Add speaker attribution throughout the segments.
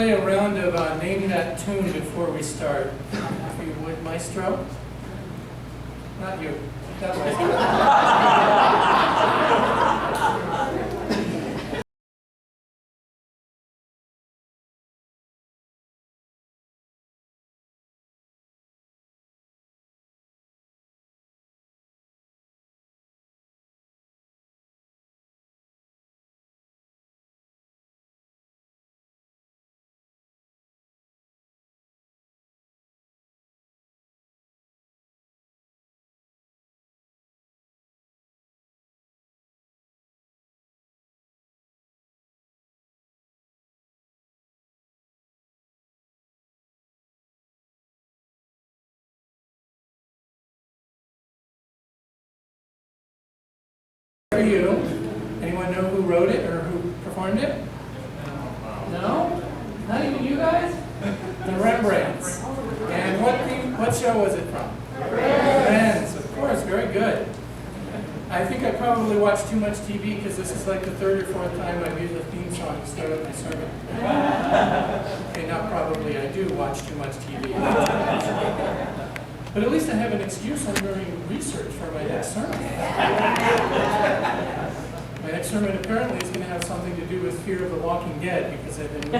Speaker 1: play a round of Name That Tune before we start. If you would, Maestro. Not you. That Maestro. For you, anyone know who wrote it or who performed it? No? Not even you guys? The Rembrandts. And what show was it from? Friends, of course, very good. I think I probably watched too much TV because this is like the third or fourth time I've used the theme song to start with my sermon. Okay, not probably, I do watch too much TV. But at least I have an excuse. I'm doing research for my next sermon. My next sermon apparently is going to have something to do with Fear of the Walking Dead because I've been...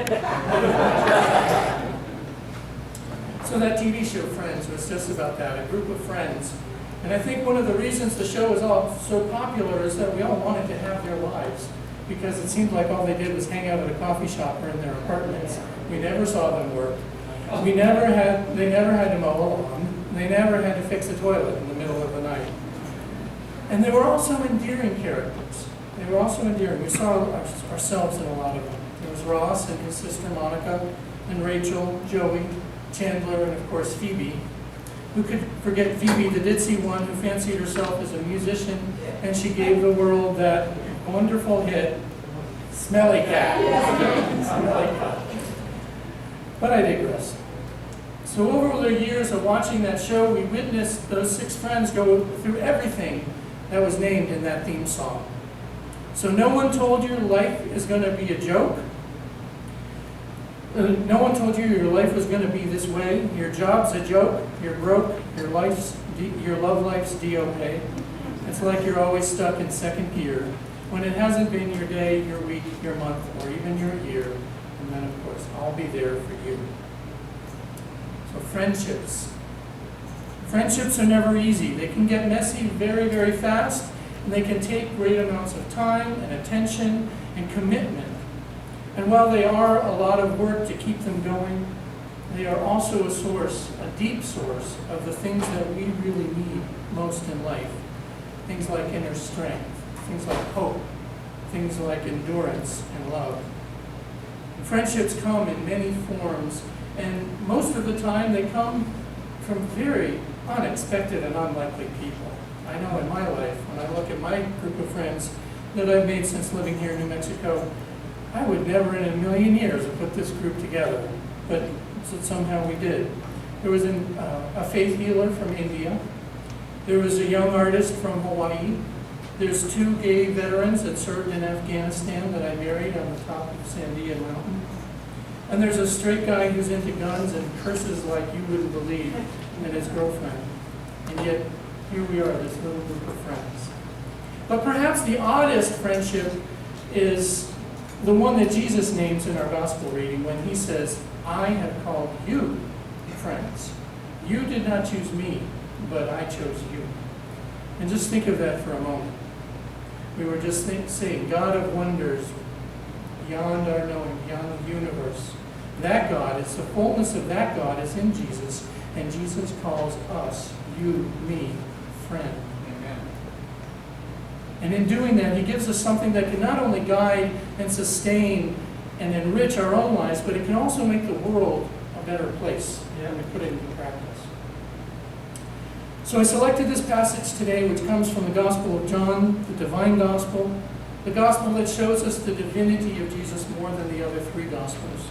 Speaker 1: So that TV show, Friends, was just about that, a group of friends. And I think one of the reasons the show is all so popular is that we all wanted to have their lives because it seemed like all they did was hang out at a coffee shop or in their apartments. We never saw them work. They never had to mow a lawn. They never had to fix a toilet in the middle of the night. And they were also endearing characters. They were also endearing. We saw ourselves in a lot of them. There was Ross and his sister Monica, and Rachel, Joey, Chandler, and of course Phoebe. Who could forget Phoebe, the ditzy one who fancied herself as a musician, and she gave the world that wonderful hit, Smelly Cat. Smelly Cat. But I digress. So over the years of watching that show, we witnessed those six friends go through everything that was named in that theme song. So no one told you life is going to be a joke. No one told you your life was going to be this way. Your job's a joke. You're broke. Your love life's DOP. It's like you're always stuck in second gear when it hasn't been your day, your week, your month, or even your year. And then, of course, I'll be there for you. So friendships. Friendships are never easy. They can get messy very, very fast, and they can take great amounts of time and attention and commitment. And while they are a lot of work to keep them going, they are also a source, a deep source, of the things that we really need most in life. Things like inner strength, things like hope, things like endurance and love. And friendships come in many forms, and most of the time they come from very unexpected and unlikely people. I know in my life, when I look at my group of friends that I've made since living here in New Mexico, I would never in a million years have put this group together, but somehow we did. There was a faith healer from India. There was a young artist from Hawaii. There's two gay veterans that served in Afghanistan that I married on the top of Sandia Mountain. And there's a straight guy who's into guns and curses like you wouldn't believe, and his girlfriend. And yet, here we are, this little group of friends. But perhaps the oddest friendship is the one that Jesus names in our gospel reading when he says, I have called you friends. You did not choose me, but I chose you. And just think of that for a moment. We were just saying, God of wonders, beyond our knowing, beyond the universe. That God, it's the fullness of that God is in Jesus, and Jesus calls us, you, me, friend. And in doing that, he gives us something that can not only guide and sustain and enrich our own lives, but it can also make the world a better place when we put it into practice. So I selected this passage today, which comes from the Gospel of John, the Divine Gospel, the Gospel that shows us the divinity of Jesus more than the other three Gospels.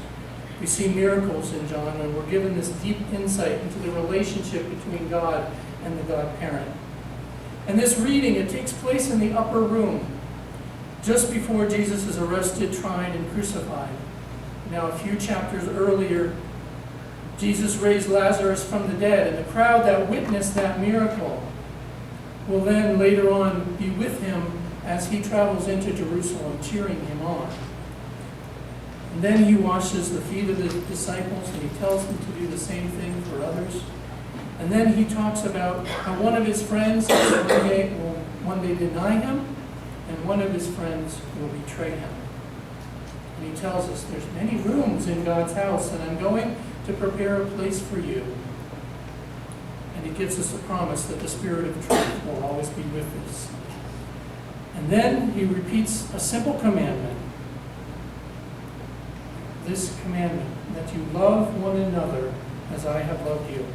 Speaker 1: We see miracles in John, and we're given this deep insight into the relationship between God and the God-parent. And this reading, it takes place in the upper room, just before Jesus is arrested, tried, and crucified. Now, a few chapters earlier, Jesus raised Lazarus from the dead, and the crowd that witnessed that miracle will then later on be with him as he travels into Jerusalem, cheering him on. And then he washes the feet of the disciples, and he tells them to do the same thing for others. And then he talks about how one of his friends will one day deny him, and one of his friends will betray him. And he tells us there's many rooms in God's house, and I'm going to prepare a place for you. And he gives us a promise that the Spirit of truth will always be with us. And then he repeats a simple commandment. This commandment, that you love one another as I have loved you.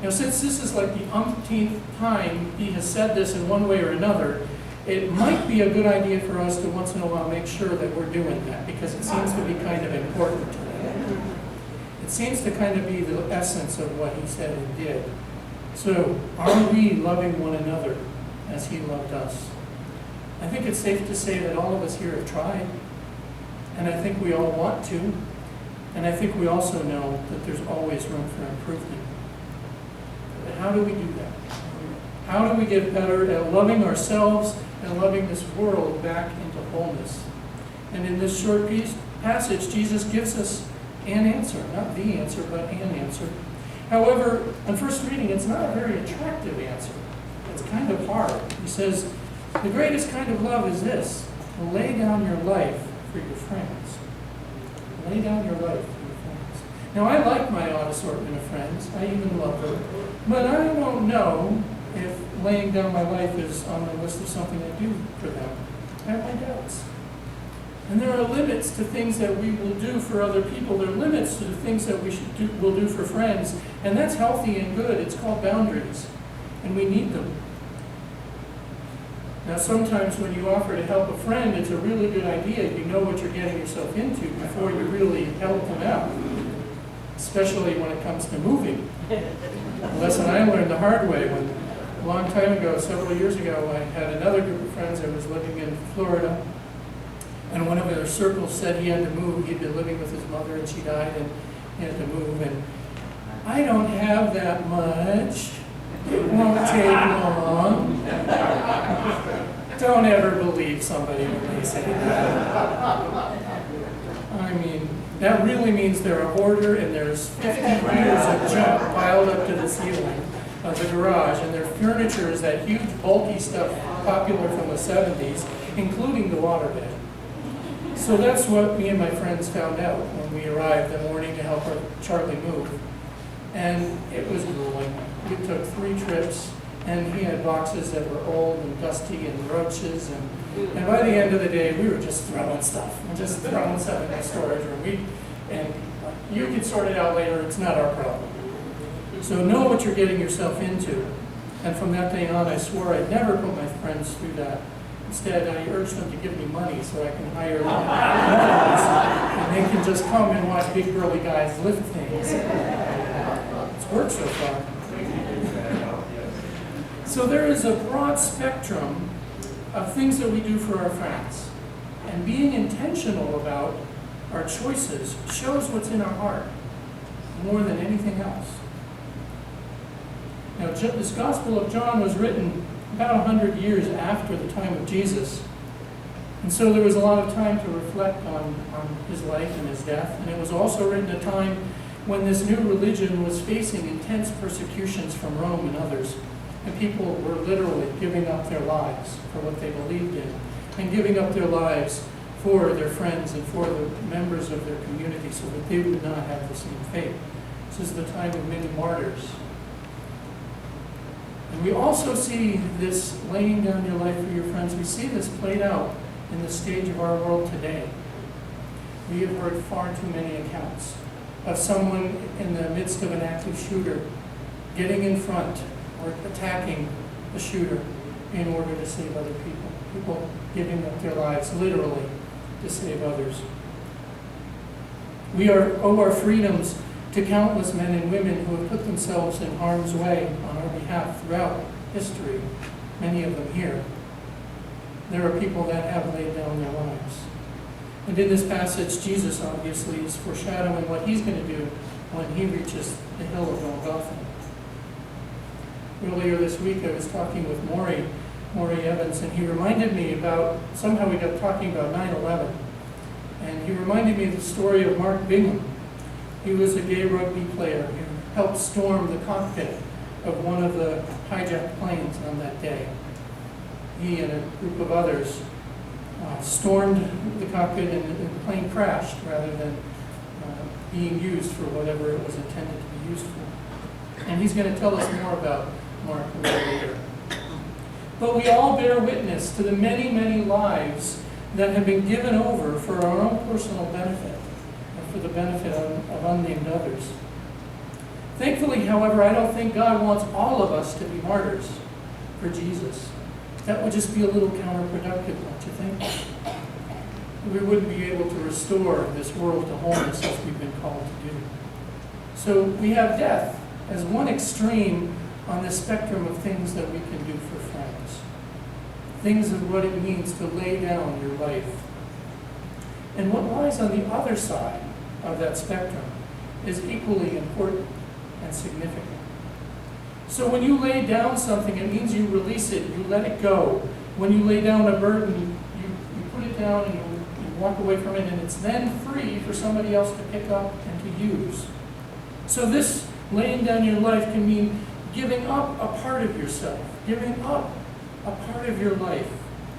Speaker 1: Now, since this is like the umpteenth time he has said this in one way or another, it might be a good idea for us to once in a while make sure that we're doing that, because it seems to be kind of important to them. It seems to kind of be the essence of what he said and did. So, are we loving one another as he loved us? I think it's safe to say that all of us here have tried, and I think we all want to, and I think we also know that there's always room for improvement. But how do we do that? How do we get better at loving ourselves and loving this world back into wholeness? And in this short passage, Jesus gives us an answer, not the answer, but an answer. However, on first reading, it's not a very attractive answer. It's kind of hard. He says, the greatest kind of love is this: to lay down your life for your friends. Lay down your life for your friends. Now, I like my odd assortment of friends. I even love them. But I don't know if laying down my life is on the list of something I do for them. I have my doubts. And there are limits to things that we will do for other people. There are limits to the things that we'll do for friends. And that's healthy and good. It's called boundaries. And we need them. Now, sometimes when you offer to help a friend, it's a really good idea. You know what you're getting yourself into before you really help them out, especially when it comes to moving. A lesson I learned the hard way when, a long time ago, several years ago, I had another group of friends that was living in Florida, and one of their circles said he had to move. He'd been living with his mother, and she died, and he had to move. And I don't have that much. It won't take long. Don't ever believe somebody when they say that. I mean, that really means they're a hoarder, and there's 50 years of junk piled up to the ceiling of the garage, and their furniture is that huge bulky stuff popular from the 70s, including the waterbed. So that's what me and my friends found out when we arrived that morning to help Charlie move. And it was grueling. We took 3 trips, and he had boxes that were old and dusty and roaches, and by the end of the day, we were just throwing stuff in the storage room. And you can sort it out later, it's not our problem. So know what you're getting yourself into. And from that day on, I swore I'd never put my friends through that. Instead, I urged them to give me money so I can hire them, and they can just come and watch big burly guys lift things. It's worked so far. So there is a broad spectrum of things that we do for our friends. And being intentional about our choices shows what's in our heart more than anything else. Now, this Gospel of John was written about 100 years after the time of Jesus. And so there was a lot of time to reflect on his life and his death. And it was also written at a time when this new religion was facing intense persecutions from Rome and others. And people were literally giving up their lives for what they believed in, and giving up their lives for their friends and for the members of their community so that they would not have the same fate. This is the time of many martyrs. And we also see this laying down your life for your friends. We see this played out in the stage of our world today. We have heard far too many accounts of someone in the midst of an active shooter getting in front or attacking the shooter in order to save other people. People giving up their lives literally to save others. We owe our freedoms to countless men and women who have put themselves in harm's way on our behalf throughout history, many of them here. There are people that have laid down their lives. And in this passage, Jesus obviously is foreshadowing what he's going to do when he reaches the hill of Golgotha. Earlier this week, I was talking with Maury Evans, and he reminded me about, somehow we got talking about 9/11, and he reminded me of the story of Mark Bingham. He was a gay rugby player who helped storm the cockpit of one of the hijacked planes on that day. He and a group of others stormed the cockpit, and the plane crashed rather than being used for whatever it was intended to be used for. And he's going to tell us more about Mark a little later. But we all bear witness to the many, many lives that have been given over for our own personal benefit and for the benefit of unnamed others. Thankfully, however, I don't think God wants all of us to be martyrs for Jesus. That would just be a little counterproductive, don't you think? We wouldn't be able to restore this world to wholeness as we've been called to do. So we have death as one extreme on the spectrum of things that we can do for friends. Things of what it means to lay down your life. And what lies on the other side of that spectrum is equally important and significant. So when you lay down something, it means you release it, you let it go. When you lay down a burden, you put it down and you walk away from it, and it's then free for somebody else to pick up and to use. So this laying down your life can mean giving up a part of yourself, giving up a part of your life,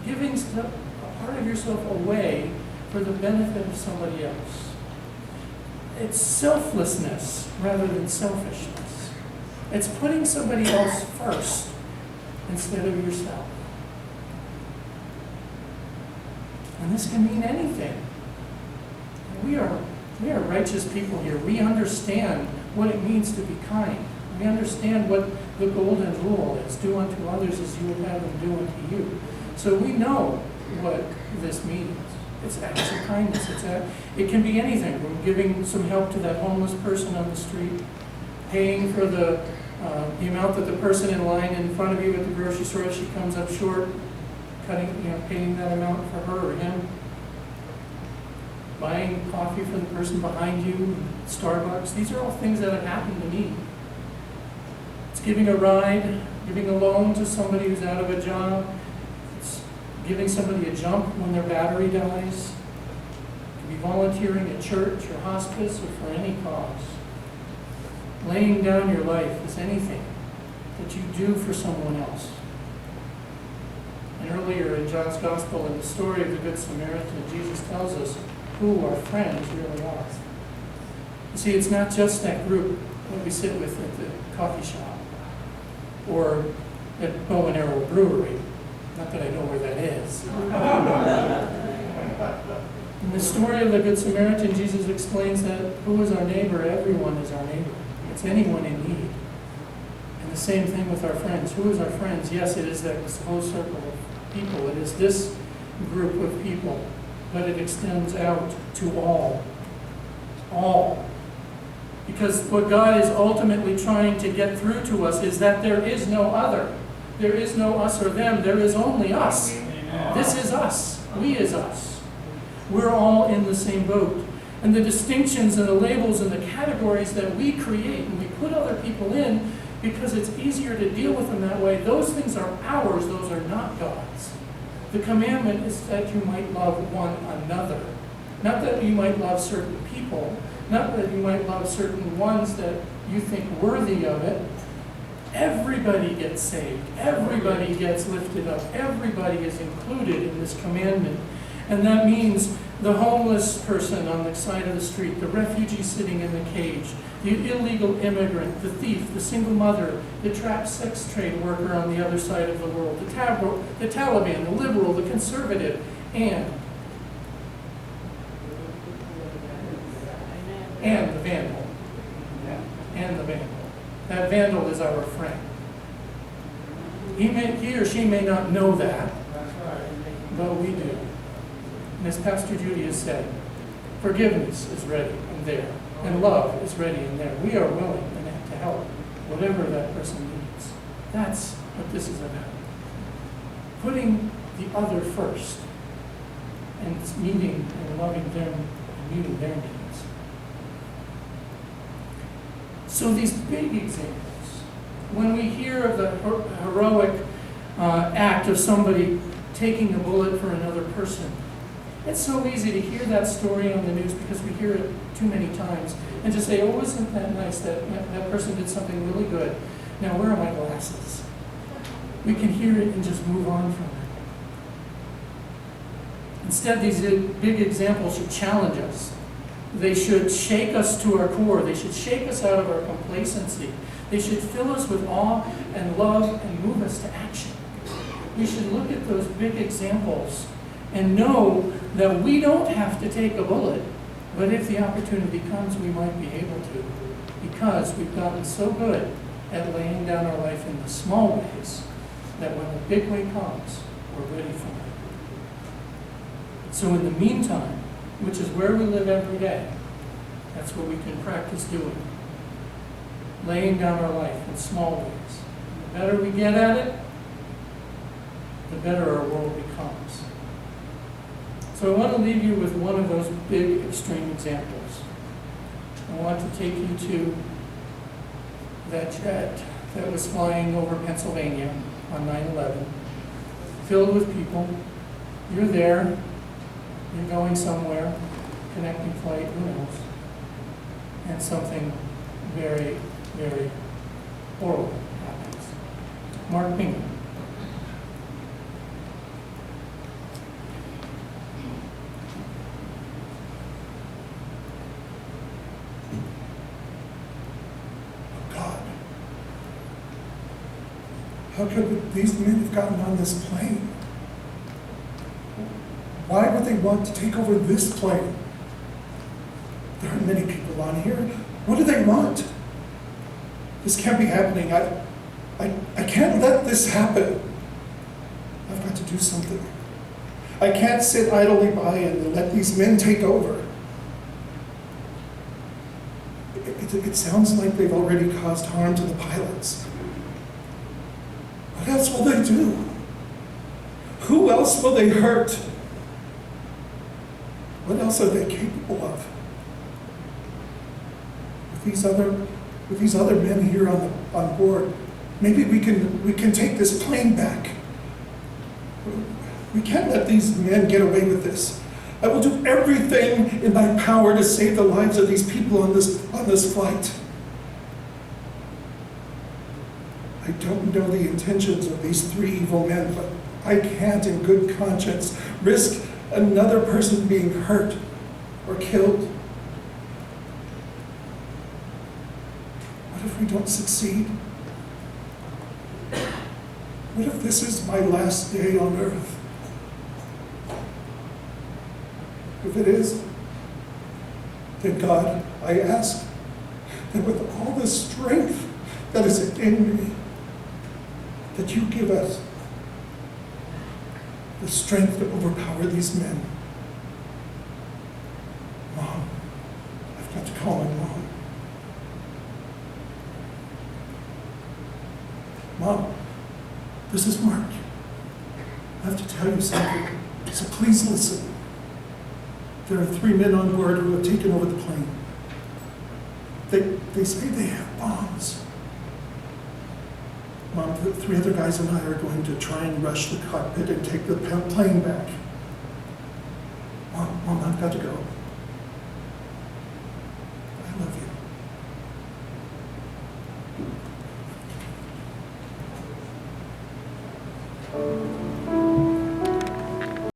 Speaker 1: giving a part of yourself away for the benefit of somebody else. It's selflessness rather than selfishness. It's putting somebody else first instead of yourself. And this can mean anything. We are righteous people here. We understand what it means to be kind. We understand what the golden rule is. Do unto others as you would have them do unto you. So we know what this means. It's acts of kindness. It can be anything from giving some help to that homeless person on the street, paying for the amount that the person in line in front of you at the grocery store, if she comes up short, paying that amount for her or him, buying coffee for the person behind you, Starbucks. These are all things that have happened to me. It's giving a ride, giving a loan to somebody who's out of a job. It's giving somebody a jump when their battery dies. It can be volunteering at church or hospice or for any cause. Laying down your life is anything that you do for someone else. And earlier in John's Gospel, in the story of the Good Samaritan, Jesus tells us who our friends really are. You see, it's not just that group that we sit with at the coffee shop or at Bow and Arrow Brewery. Not that I know where that is. In the story of the Good Samaritan, Jesus explains that who is our neighbor? Everyone is our neighbor. It's anyone in need. And the same thing with our friends. Who is our friends? Yes, it is that whole circle of people. It is this group of people, but it extends out to all. All. Because what God is ultimately trying to get through to us is that there is no other. There is no us or them. There is only us. This is us. We is us. We're all in the same boat. And the distinctions and the labels and the categories that we create and we put other people in because it's easier to deal with them that way, those things are ours. Those are not God's. The commandment is that you might love one another. Not that you might love certain people. Not that you might love certain ones that you think worthy of it. Everybody gets saved. Everybody gets lifted up. Everybody is included in this commandment. And that means the homeless person on the side of the street, the refugee sitting in the cage, the illegal immigrant, the thief, the single mother, the trapped sex trade worker on the other side of the world, the Taliban, the liberal, the conservative, and the vandal. And the vandal. That vandal is our friend. He or she may not know that, but we do. And as Pastor Judy has said, forgiveness is ready and there, and love is ready and there. We are willing to help whatever that person needs. That's what this is about. Putting the other first. and meeting and loving them and meeting their needs. So these big examples, when we hear of the heroic act of somebody taking a bullet for another person, it's so easy to hear that story on the news because we hear it too many times and to say, oh, isn't that nice that that person did something really good. Now, where are my glasses? We can hear it and just move on from it. Instead, these big examples should challenge us. They should shake us to our core. They should shake us out of our complacency. They should fill us with awe and love and move us to action. We should look at those big examples and know that we don't have to take a bullet, but if the opportunity comes, we might be able to, because we've gotten so good at laying down our life in the small ways that when the big way comes, we're ready for it. So in the meantime, which is where we live every day, that's what we can practice doing. Laying down our life in small ways. And the better we get at it, the better our world becomes. So I want to leave you with one of those big extreme examples. I want to take you to that jet that was flying over Pennsylvania on 9/11, filled with people. You're there, you're going somewhere, connecting flight, who knows? And something very, very horrible happens. Mark Bingham.
Speaker 2: How could these men have gotten on this plane? Why would they want to take over this plane? There are many people on here. What do they want? This can't be happening. I can't let this happen. I've got to do something. I can't sit idly by and let these men take over. It sounds like they've already caused harm to the pilots. What else will they do? Who else will they hurt? What else are they capable of? With these other men here on board, maybe we can take this plane back. We can't let these men get away with this. I will do everything in my power to save the lives of these people on this flight. I don't know the intentions of these three evil men, but I can't in good conscience risk another person being hurt or killed. What if we don't succeed? What if this is my last day on earth? If it is, then God, I ask that with all the strength that is in me, that you give us the strength to overpower these men. Mom, I've got to call my mom. Mom, this is Mark. I have to tell you something, so please listen. There are 3 men on board who have taken over the plane. They say they have bombs. Mom, the 3 other guys and I are going to try and rush the cockpit and take the plane back. Mom, I've got to go. I love you.